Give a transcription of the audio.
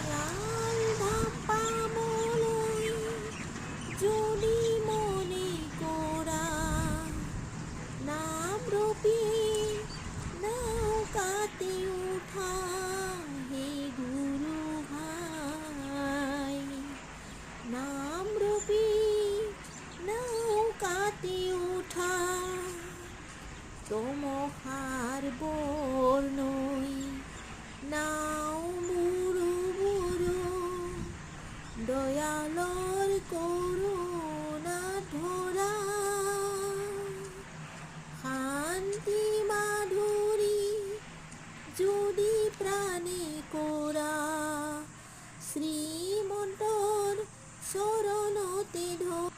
দয়াল ধাপা মলই যদি মনে করা নাম রূপী নৌকাতে উঠা হে গুরু ভাই নাম রূপী নৌকাতে উঠা তোমার বর্ণই নাও মুরু মুরু দয়ালর করুণা ধরা শান্তি মাধুরী যদি প্রাণে করা শ্রীমন্তর শরণতে